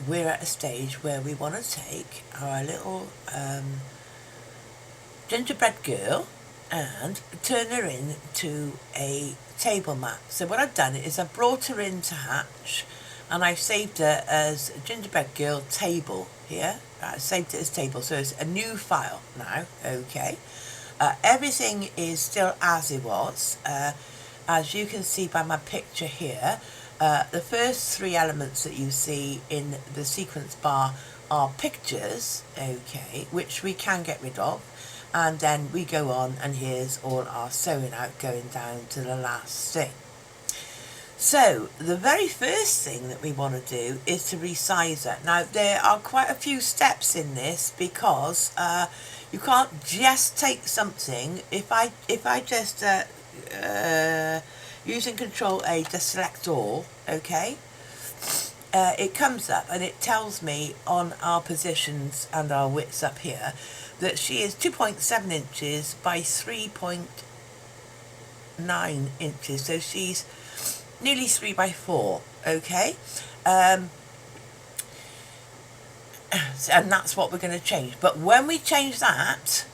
we're at a stage where we want to take our little gingerbread girl and turn her into a table mat. So what I've done is I've brought her into Hatch and I've saved her as gingerbread girl table here. I saved it as table, so it's a new file now. Okay, everything is still as it was. As you can see by my picture here, the first three elements that you see in the sequence bar are pictures, okay, which we can get rid of, and then we go on and here's all our sewing out going down to the last thing. So the very first thing that we want to do is to resize it. Now there are quite a few steps in this because you can't just take something. If I just using Control A to select all, okay, it comes up and it tells me on our positions and our widths up here that she is 2.7 inches by 3.9 inches, so she's nearly 3 by 4, okay, and that's what we're going to change. But when we change that,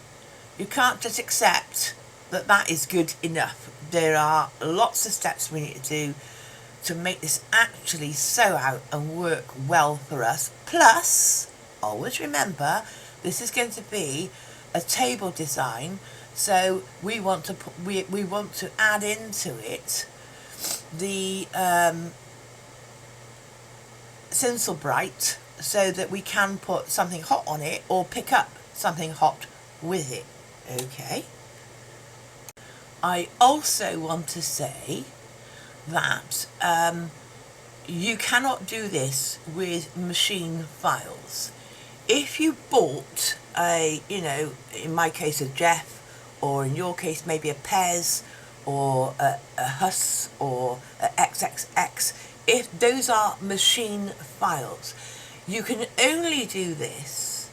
you can't just accept that that is good enough. There are lots of steps we need to do to make this actually sew out and work well for us. Plus, always remember, this is going to be a table design, so we want to put, we want to add into it the Sinsel Bright, so that we can put something hot on it or pick up something hot with it. Okay. I also want to say that you cannot do this with machine files. If you bought a, you know, in my case a Jeff, or in your case maybe a Pez, or a Huss, or a XXX, if those are machine files, you can only do this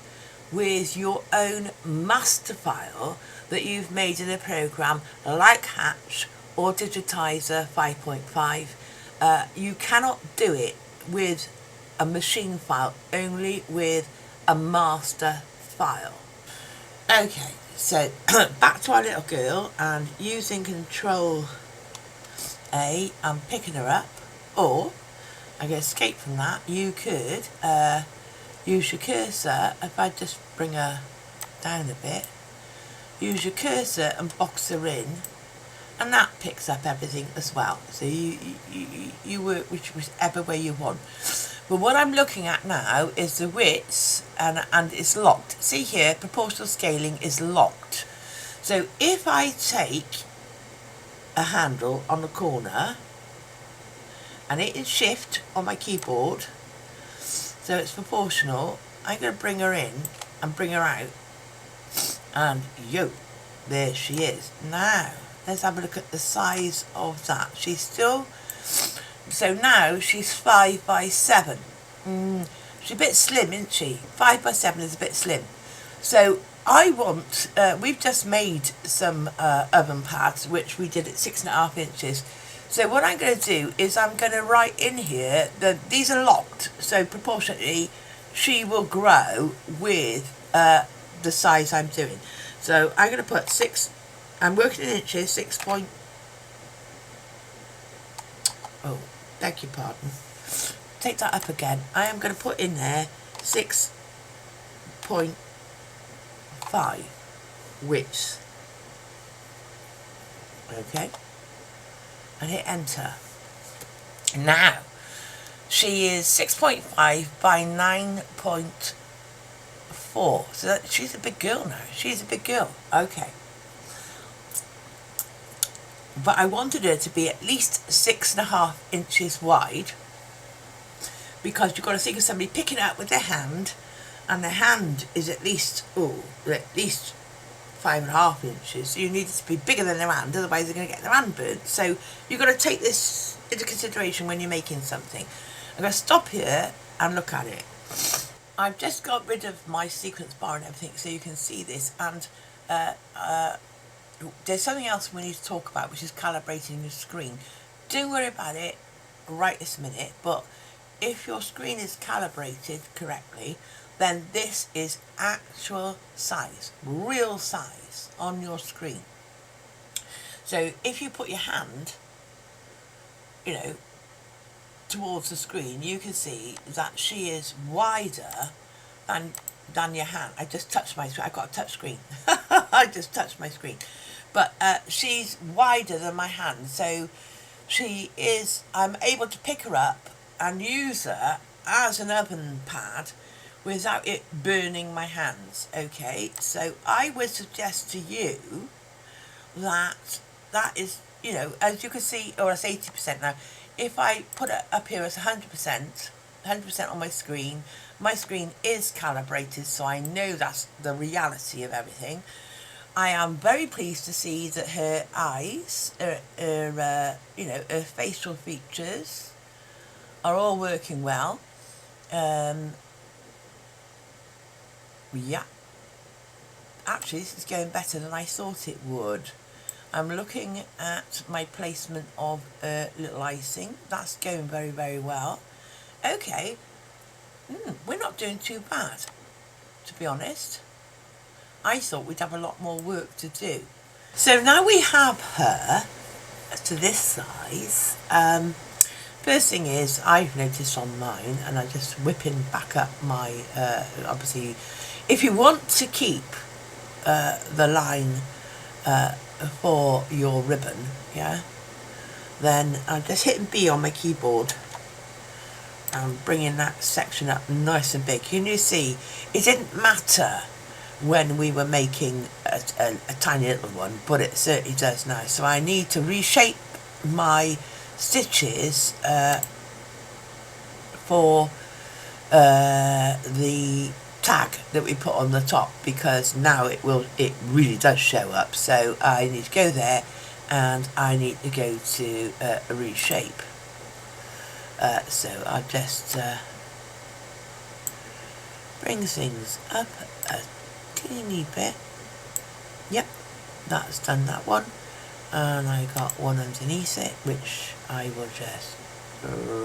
with your own master file that you've made in a program like Hatch or Digitizer 5.5. You cannot do it with a machine file, only with a master file. Okay, so back to our little girl, and using Control A, I'm picking her up, or I'm going to escape from that. You could use your cursor. If I just bring her down a bit, use your cursor and box her in, and that picks up everything as well. So you work whichever way you want. But what I'm looking at now is the widths, and it's locked. See here, proportional scaling is locked. So if I take a handle on the corner and it is shift on my keyboard, so it's proportional, I'm going to bring her in and bring her out, and there she is. Now let's have a look at the size of that. She's still, so now she's 5 by 7. She's a bit slim, isn't she? 5 by 7 is a bit slim. So I want, we've just made some oven pads, which we did at 6.5 inches. So what I'm going to do is I'm going to write in here that these are locked, so proportionately she will grow with the size I'm doing. So I'm going to put 6, I'm working in inches, 6 point, oh, beg your pardon, take that up again. I am going to put in there 6.5 width, okay, and hit enter. Now she is 6.5 by 9.4, so she's a big girl now. She's a big girl. Okay, but I wanted her to be at least 6.5 inches wide, because you've got to think of somebody picking it up with their hand, and their hand is at least 5.5 inches. So you need it to be bigger than their hand, otherwise they're going to get their hand burnt. So you've got to take this into consideration when you're making something. I'm going to stop here and look at it. I've just got rid of my sequence bar and everything so you can see this, and there's something else we need to talk about, which is calibrating your screen. Don't worry about it right this minute, but if your screen is calibrated correctly, then this is actual size, real size on your screen. So if you put your hand, you know, towards the screen, you can see that she is wider than your hand. I just touched my screen. I've got a touch screen. I just touched my screen. But she's wider than my hand. So she is, I'm able to pick her up and use her as an oven pad without it burning my hands. Okay, so I would suggest to you that is, you know, as you can see, or it's 80% now. If I put it up here as 100% on my screen is calibrated, so I know that's the reality of everything. I am very pleased to see that her eyes, you know, her facial features are all working well. Yeah, actually this is going better than I thought it would. I'm looking at my placement of little icing. That's going very, very well. Okay, we're not doing too bad, to be honest. I thought we'd have a lot more work to do. So now we have her to this size. First thing is, I've noticed on mine, and I'm just whipping back up my, obviously, if you want to keep the line for your ribbon, yeah, then I'm just hitting B on my keyboard and bringing that section up nice and big. Can you see, it didn't matter when we were making a tiny little one, but it certainly does now. So I need to reshape my stitches for the tag that we put on the top, because now it really does show up. So I need to go there and I need to go to reshape. So I'll just bring things up a teeny bit. Yep, that's done that one, and I got one underneath it which I will just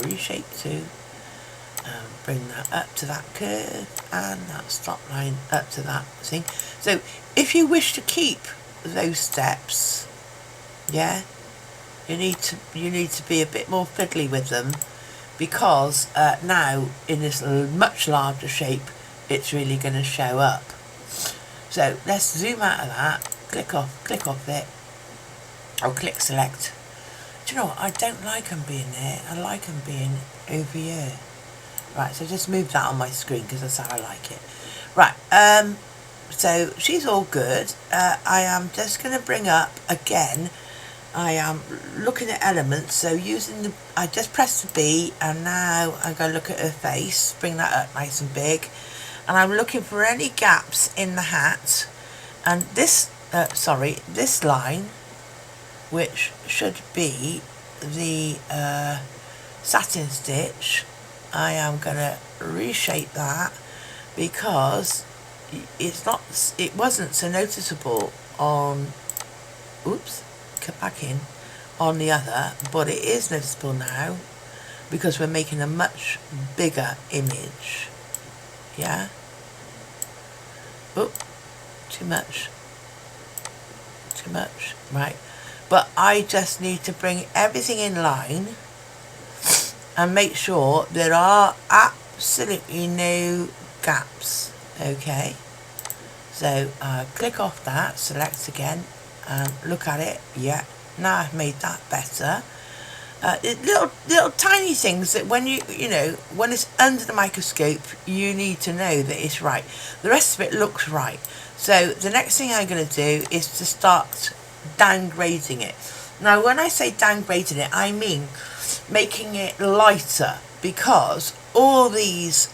reshape to and bring that up to that curve and that stop line up to that thing. So if you wish to keep those steps, yeah, you need to be a bit more fiddly with them, because now in this much larger shape it's really going to show up. So let's zoom out of that, click off it, or click select. Do you know what, I don't like them being there, I like them being over here. Right, so just move that on my screen because that's how I like it. Right, so she's all good. I am just going to bring up again, I am looking at elements, so using I just pressed the B and now I'm going to look at her face, bring that up nice and big, and I'm looking for any gaps in the hat, and this, this line, which should be the satin stitch, I am going to reshape that because it wasn't so noticeable on, oops, cut back in, on the other, but it is noticeable now because we're making a much bigger image. Yeah. Oh, too much. Right. But I just need to bring everything in line and make sure there are absolutely no gaps. Okay. So click off that, select again, and look at it. Yeah. Now I've made that better. Little tiny things that when when it's under the microscope, you need to know that it's right. The rest of it looks right. So the next thing I'm going to do is to start downgrading it. Now when I say downgrading it, I mean making it lighter, because all these,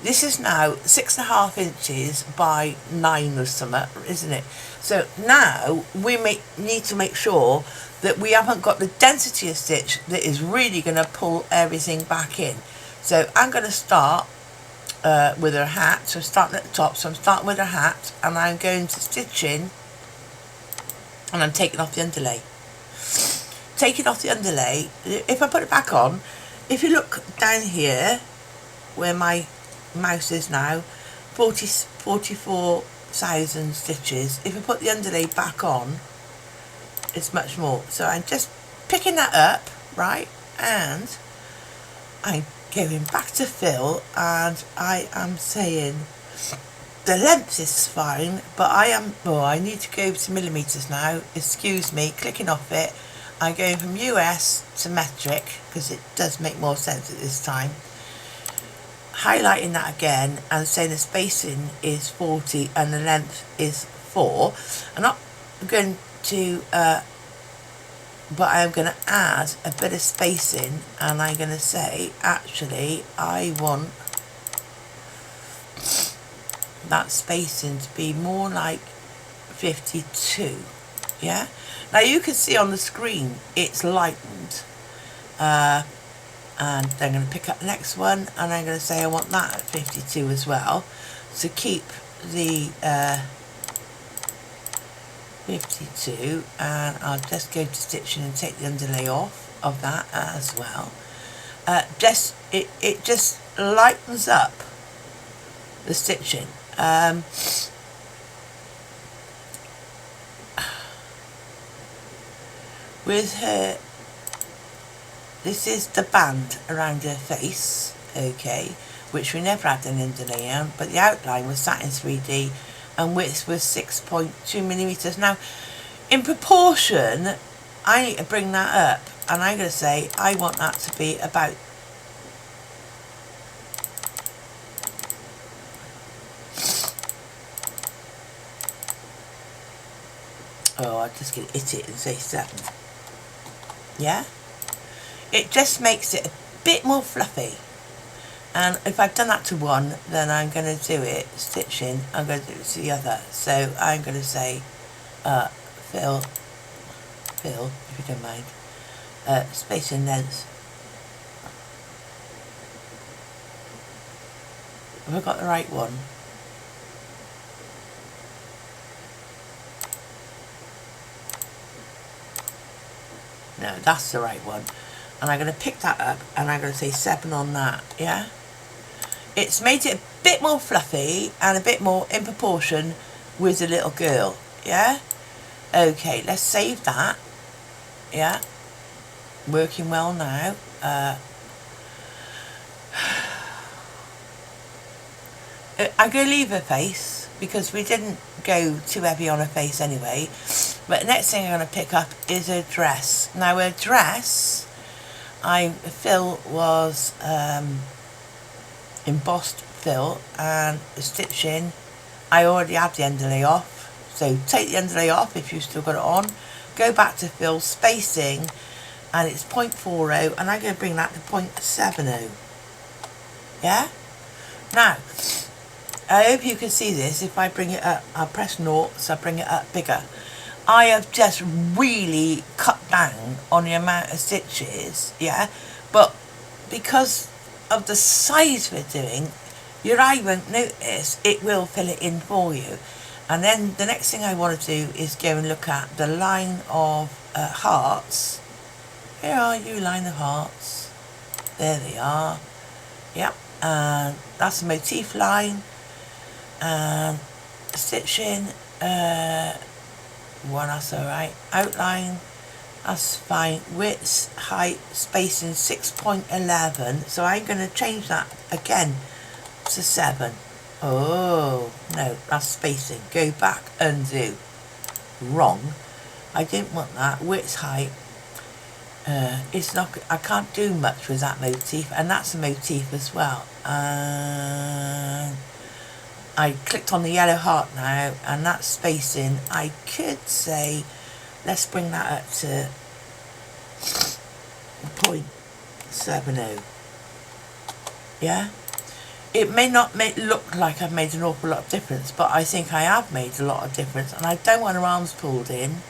this is now 6.5 inches by 9 or something, isn't it? So now we need to make sure that we haven't got the density of stitch that is really going to pull everything back in. So I'm going to start with her hat. So starting at the top, so I'm starting with her hat and I'm going to stitch in, and I'm taking off the underlay. Taking off the underlay, if I put it back on, if you look down here where my mouse is now, 44,000 stitches. If I put the underlay back on, it's much more. So I'm just picking that up, right, and I'm going back to fill, and I am saying the length is fine, but I need to go to millimetres now, excuse me, clicking off it. I'm going from US to metric because it does make more sense at this time. Highlighting that again and saying the spacing is 40 and the length is 4. I'm not going to, but I'm going to add a bit of spacing, and I'm going to say, actually, I want that spacing to be more like 52. Yeah, now you can see on the screen it's lightened, and then I'm going to pick up the next one, and I'm going to say I want that at 52 as well, to keep the 52, and I'll just go to stitching and take the underlay off of that as well. It just lightens up the stitching. With her, this is the band around her face, okay, which we never had an underlay on, but the outline was sat in 3D, and width was 6.2 millimeters. Now, in proportion, I need to bring that up, and I'm going to say I want that to be about I'm just going to hit it and say 7. Yeah? It just makes it a bit more fluffy. And if I've done that to one, then I'm going to do it stitching, I'm going to do it to the other. So I'm going to say fill, if you don't mind, space and length. Have I got the right one? No, that's the right one. And I'm going to pick that up, and I'm going to say 7 on that, yeah? It's made it a bit more fluffy and a bit more in proportion with the little girl, yeah? Okay, let's save that, yeah? Working well now. I'm going to leave her face because we didn't go too heavy on her face anyway. But the next thing I'm going to pick up is her dress. Now her dress, fill was embossed fill, and the stitching, I already had the underlay off. So take the underlay off if you've still got it on. Go back to fill, spacing, and it's 0.40, and I'm going to bring that to 0.70. Yeah? Now, I hope you can see this. If I bring it up, I'll press 0, so I bring it up bigger. I have just really cut down on the amount of stitches, yeah, but because of the size we're doing, your eye won't notice, it will fill it in for you. And then the next thing I want to do is go and look at the line of hearts. Where are you, line of hearts? There they are. Yep, and that's the motif line. And stitching, one, that's alright. Outline, that's fine. Width, height, spacing 6.11. So I'm going to change that again to 7. Oh, no, that's spacing. Go back, undo. Wrong. I didn't want that. Width, height. It's not. I can't do much with that motif, and that's a motif as well. I clicked on the yellow heart now, and that's spacing. I could say, let's bring that up to 0.70. Yeah? It may not look like I've made an awful lot of difference, but I think I have made a lot of difference, and I don't want her arms pulled in.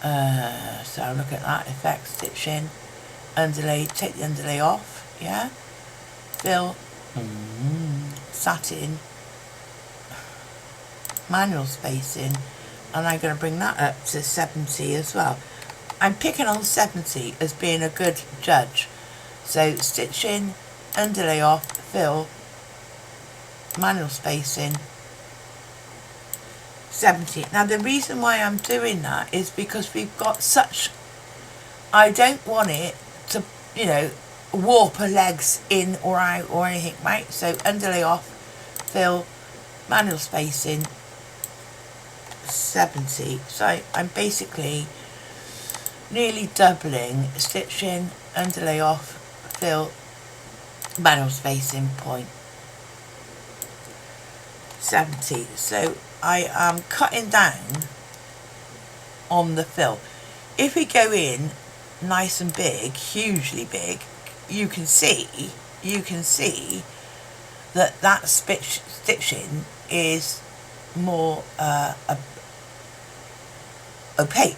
So look at that, effect, stitching, underlay, take the underlay off, yeah? Fill, satin, manual spacing, and I'm going to bring that up to 70 as well. I'm picking on 70 as being a good judge. So stitch in, underlay off, fill, manual spacing, 70. Now the reason why I'm doing that is because we've got such, I don't want it to, you know, warp her legs in or out or anything, right? So underlay off, fill, manual spacing, 70. So I'm basically nearly doubling, stitch in, underlay off, fill, manual spacing, point 70. So I am cutting down on the fill. If we go in nice and big, hugely big, you can see that stitching is more opaque.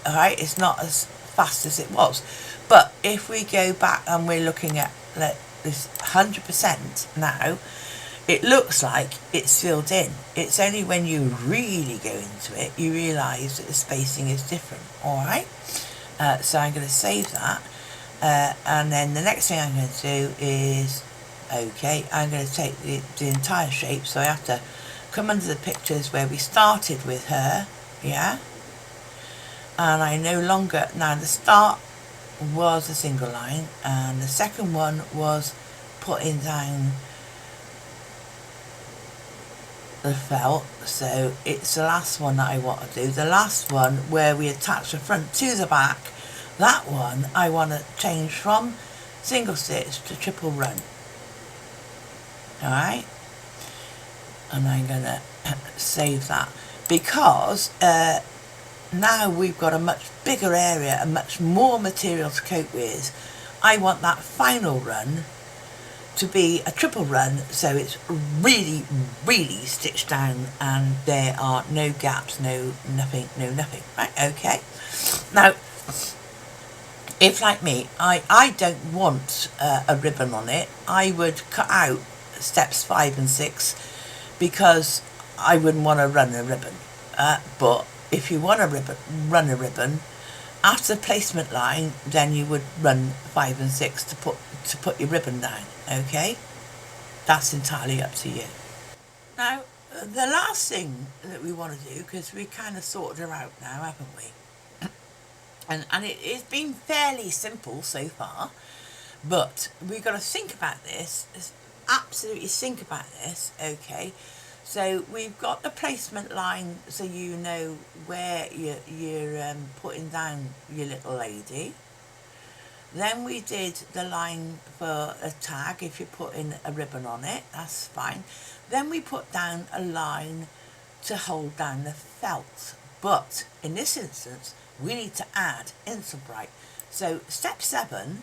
Alright, it's not as fast as it was. But if we go back and we're looking at this 100% now, it looks like it's filled in. It's only when you really go into it you realise that the spacing is different. Alright, so I'm going to save that, and then the next thing I'm going to do is, okay, I'm going to take the entire shape, so I have to come under the pictures where we started with her, yeah, and I no longer, now the start was a single line and the second one was putting down the felt, so it's the last one that I want to do, the last one where we attach the front to the back. That one I want to change from single stitch to triple run. Alright, and I'm going to save that because now we've got a much bigger area and much more material to cope with. I want that final run to be a triple run, so it's really stitched down and there are no gaps, no nothing, right? Okay, now if like me I don't want a ribbon on it, I would cut out steps 5 and 6 because I wouldn't want to run a ribbon, but if you want to run a ribbon after the placement line, then you would run 5 and 6 to put your ribbon down. Okay, that's entirely up to you. Now the last thing that we want to do, because we kind of sorted her out now, haven't we, and it's been fairly simple so far, but we've got to think about this, absolutely think about this. Okay, so we've got the placement line, so you know where you're putting down your little lady. Then we did the line for a tag, if you're putting a ribbon on it, that's fine. Then we put down a line to hold down the felt. But in this instance, we need to add Insulbrite. So step 7,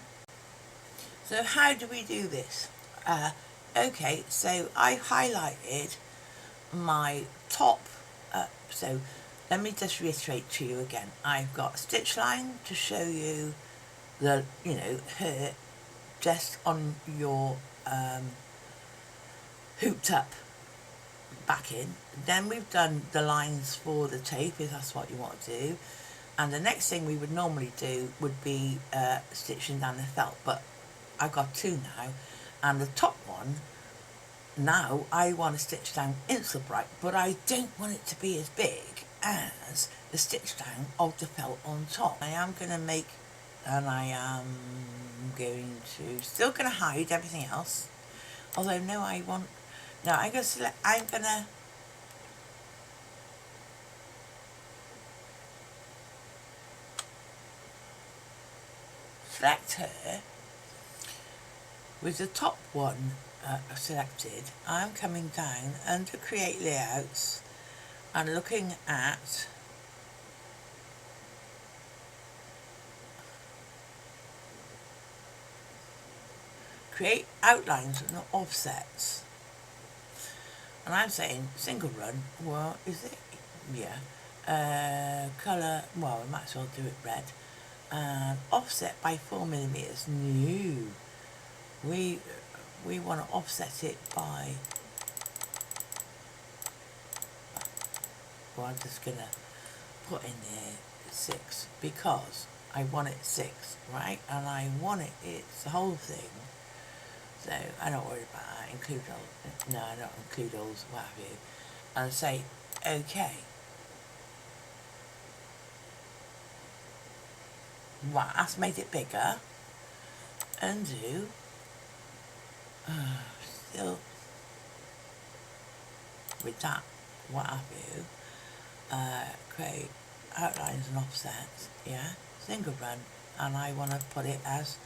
so how do we do this? Okay, so I highlighted my top, so let me just reiterate to you again. I've got stitch line to show you the, you know, her just on your hooped up backing. Then we've done the lines for the tape, if that's what you want to do, and the next thing we would normally do would be stitching down the felt, but I've got 2 now, and the top one now I want to stitch down Insulbrite, but I don't want it to be as big as the stitch down of the felt on top. I am going to make, and I am going to, still going to hide everything else, although no, I'm going to select, I'm going to select her with the top one selected. I'm coming down under create layouts and looking at create outlines and offsets, and I'm saying single run. Well, is it? Yeah. Colour, well, we might as well do it red. Offset by 4mm. No, we want to offset it by, well, I'm just gonna put in there 6 because I want it 6, right? And I want it's the whole thing. So I don't worry about that, include all, no, I don't include all, what have you. And say, okay. Right, that's made it bigger. Undo. Still with that, what have you. Create outlines and offsets, yeah, single run, and I want to put it as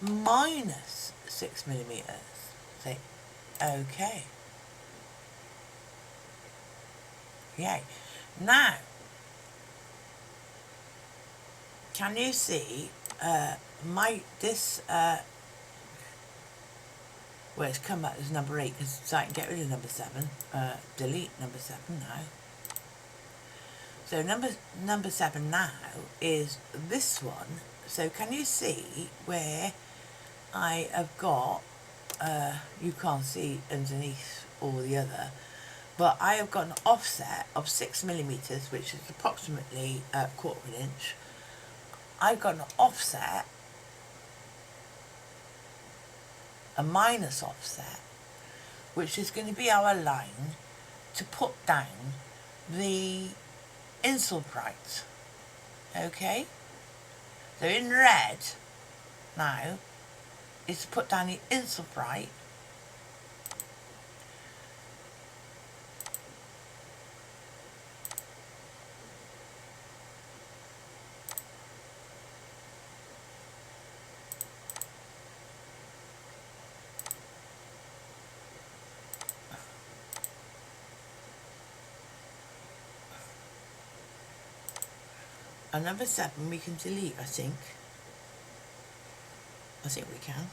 -6mm. Say, okay. Yay. Now, can you see well, it's come up as number 8 because so I can get rid of number 7. Delete number 7 now. So number 7 now is this one. So can you see where I have got, you can't see underneath all the other, but I have got an offset of 6mm, which is approximately a quarter of an inch. I've got an offset, a minus offset, which is going to be our line to put down the Insulbrite. Okay? So in red now is to put down the Insulbrite. And number 7 we can delete, I think. I think we can.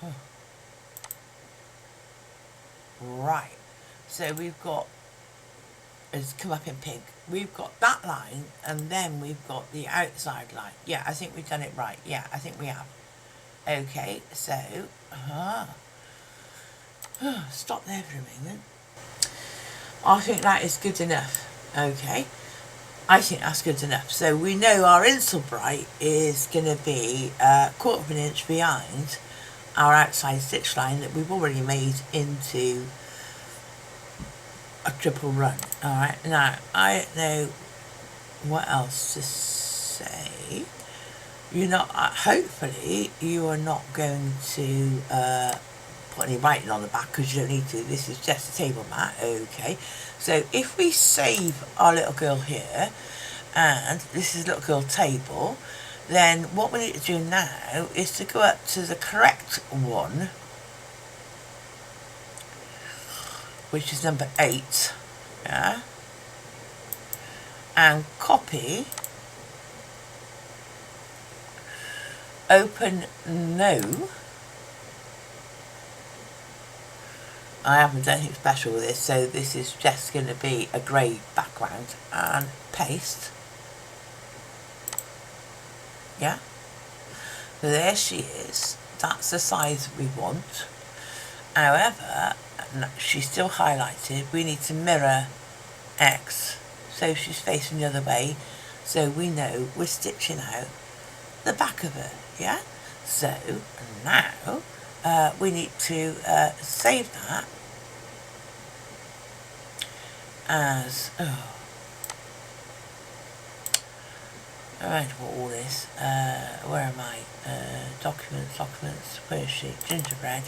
Oh. Right. So we've got, it's come up in pink. We've got that line, and then we've got the outside line. Yeah, I think we've done it right. Yeah, I think we have. Okay, so, stop there for a moment. I think that is good enough. Okay, I think that's good enough. So we know our Insulbrite is going to be a quarter of an inch behind our outside stitch line that we've already made into a triple run. Alright, now I don't know what else to say. You're not, hopefully you are not going to put any writing on the back, because you don't need to. This is just a table mat. Okay, so if we save our little girl here, and this is little girl table, then what we need to do now is to go up to the correct one, which is number 8, yeah, and copy, open no. I haven't done anything special with this, so this is just going to be a grey background, and paste. Yeah, so there she is. That's the size we want. However, she's still highlighted. We need to mirror X, so she's facing the other way, so we know we're stitching out the back of her. Yeah, so now we need to save that as, I don't know all this, where am I, documents, where is she, gingerbread.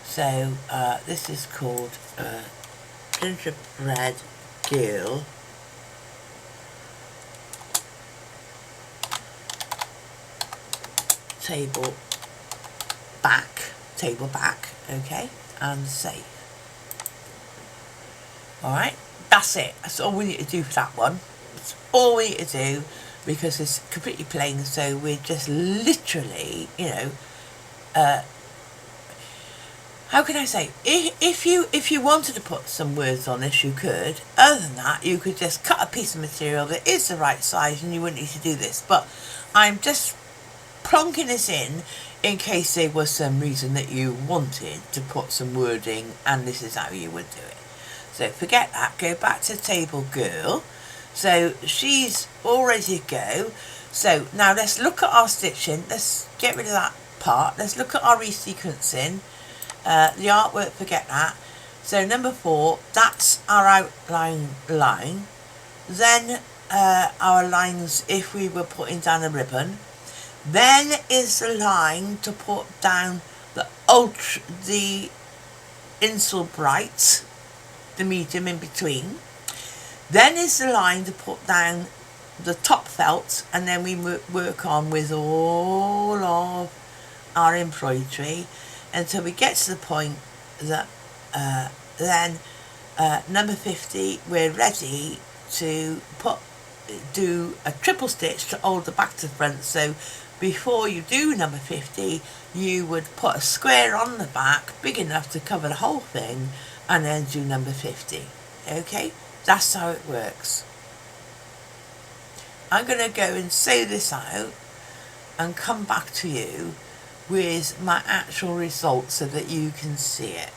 So this is called Gingerbread Girl table back, okay, and save. Alright, that's it. That's all we need to do for that one. That's all we need to do, because it's completely plain, so we're just literally, you know, how can I say, if you wanted to put some words on this, you could. Other than that, you could just cut a piece of material that is the right size, and you wouldn't need to do this. But I'm just plonking this in case there was some reason that you wanted to put some wording, and this is how you would do it. So forget that, go back to table girl. So she's all ready to go. So now let's look at our stitching. Let's get rid of that part. Let's look at our resequencing. The artwork, forget that. So number 4, that's our outline line. Then our lines if we were putting down a ribbon. Then is the line to put down the Insul Bright, the medium in between. Then is the line to put down the top felt, and then we work on with all of our embroidery until we get to the point that then number 50 we're ready to do a triple stitch to hold the back to the front. So before you do number 50 you would put a square on the back big enough to cover the whole thing and then do number 50. Okay, that's how it works. I'm going to go and sew this out and come back to you with my actual result so that you can see it.